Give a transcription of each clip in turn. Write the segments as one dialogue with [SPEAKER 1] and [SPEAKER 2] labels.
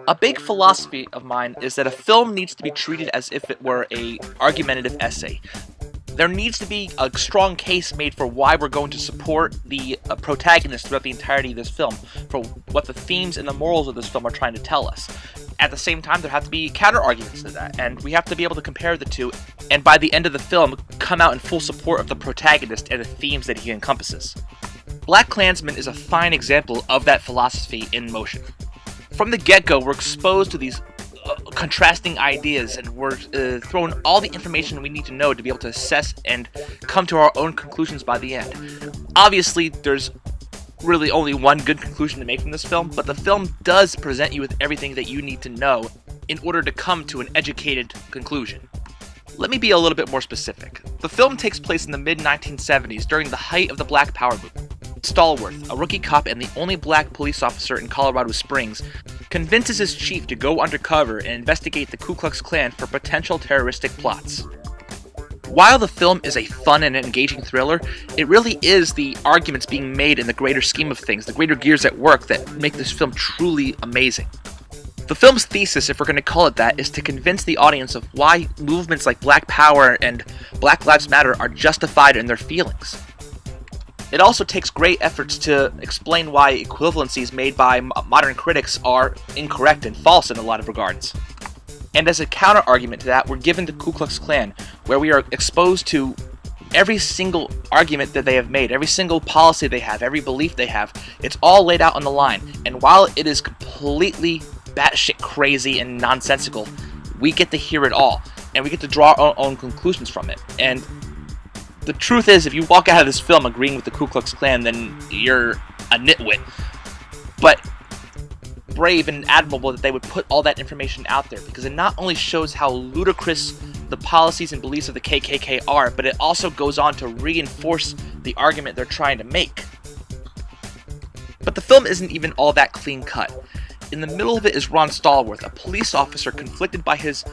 [SPEAKER 1] A big philosophy of mine is that a film needs to be treated as if it were an argumentative essay. There needs to be a strong case made for why we're going to support the protagonist throughout the entirety of this film, for what the themes and the morals of this film are trying to tell us. At the same time, there have to be counter-arguments to that, and we have to be able to compare the two, and by the end of the film, come out in full support of the protagonist and the themes that he encompasses. BLACKkKLANSMAN is a fine example of that philosophy in motion. From the get-go, we're exposed to these contrasting ideas, and we're thrown all the information we need to know to be able to assess and come to our own conclusions by the end. Obviously, there's really only one good conclusion to make from this film, but the film does present you with everything that you need to know in order to come to an educated conclusion. Let me be a little bit more specific. The film takes place in the mid-1970s during the height of the Black Power movement. Stallworth, a rookie cop and the only black police officer in Colorado Springs, convinces his chief to go undercover and investigate the Ku Klux Klan for potential terroristic plots. While the film is a fun and engaging thriller, it really is the arguments being made in the greater scheme of things, the greater gears at work, that make this film truly amazing. The film's thesis, if we're going to call it that, is to convince the audience of why movements like Black Power and Black Lives Matter are justified in their feelings. It also takes great efforts to explain why equivalencies made by modern critics are incorrect and false in a lot of regards. And as a counter-argument to that, we're given the Ku Klux Klan, where we are exposed to every single argument that they have made, every single policy they have, every belief they have. It's all laid out on the line, and while it is completely batshit crazy and nonsensical, we get to hear it all, and we get to draw our own conclusions from it. And the truth is, if you walk out of this film agreeing with the Ku Klux Klan, then you're a nitwit. But brave and admirable that they would put all that information out there, because it not only shows how ludicrous the policies and beliefs of the KKK are, but it also goes on to reinforce the argument they're trying to make. But the film isn't even all that clean cut. In the middle of it is Ron Stallworth, a police officer conflicted by his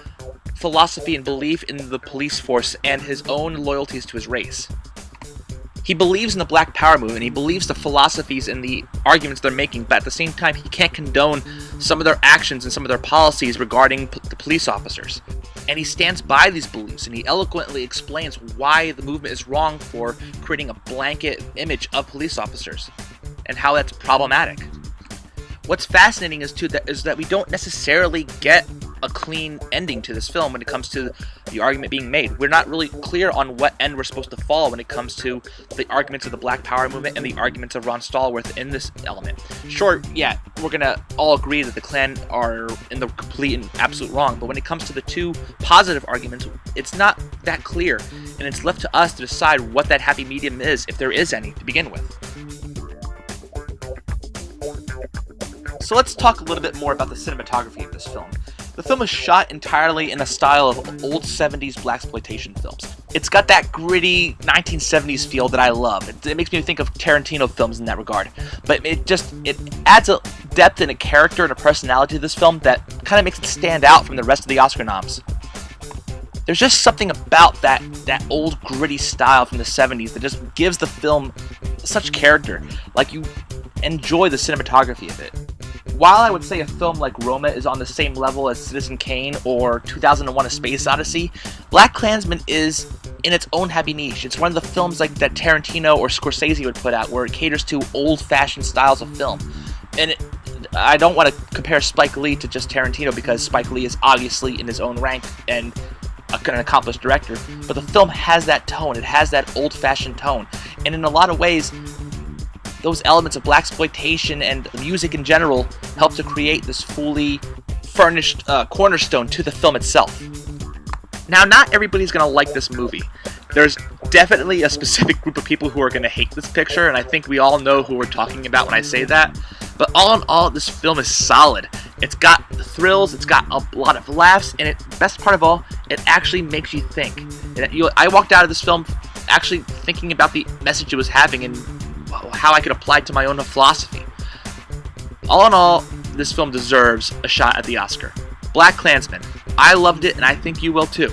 [SPEAKER 1] philosophy and belief in the police force and his own loyalties to his race. He believes in the Black Power movement, he believes the philosophies and the arguments they're making, but at the same time he can't condone some of their actions and some of their policies regarding the police officers. And he stands by these beliefs, and he eloquently explains why the movement is wrong for creating a blanket image of police officers, and how that's problematic. What's fascinating is that we don't necessarily get a clean ending to this film when it comes to the argument being made. We're not really clear on what end we're supposed to follow when it comes to the arguments of the Black Power movement and the arguments of Ron Stallworth in this element. Sure, yeah, we're gonna all agree that the Klan are in the complete and absolute wrong, but when it comes to the two positive arguments, it's not that clear, and it's left to us to decide what that happy medium is, if there is any, to begin with. So let's talk a little bit more about the cinematography of this film. The film is shot entirely in a style of old 70s blaxploitation films. It's got that gritty 1970s feel that I love. It makes me think of Tarantino films in that regard. But it adds a depth and a character and a personality to this film that kind of makes it stand out from the rest of the Oscar noms. There's just something about that old gritty style from the 70s that just gives the film such character. Like, you enjoy the cinematography of it. While I would say a film like Roma is on the same level as Citizen Kane or 2001: A Space Odyssey, BLACKkKLANSMAN is in its own happy niche. It's one of the films like that Tarantino or Scorsese would put out, where it caters to old-fashioned styles of film. And I don't want to compare Spike Lee to just Tarantino, because Spike Lee is obviously in his own rank and an accomplished director, but the film has that tone. It has that old-fashioned tone, and in a lot of ways, those elements of blaxploitation and the music in general help to create this fully furnished cornerstone to the film itself. Now, not everybody's going to like this movie. There's definitely a specific group of people who are going to hate this picture, and I think we all know who we're talking about when I say that. But all in all, this film is solid. It's got thrills, it's got a lot of laughs, and best part of all, it actually makes you think. I walked out of this film actually thinking about the message it was having and how I could apply it to my own philosophy. All in all, this film deserves a shot at the Oscar. BLACKkKLANSMAN. I loved it, and I think you will too.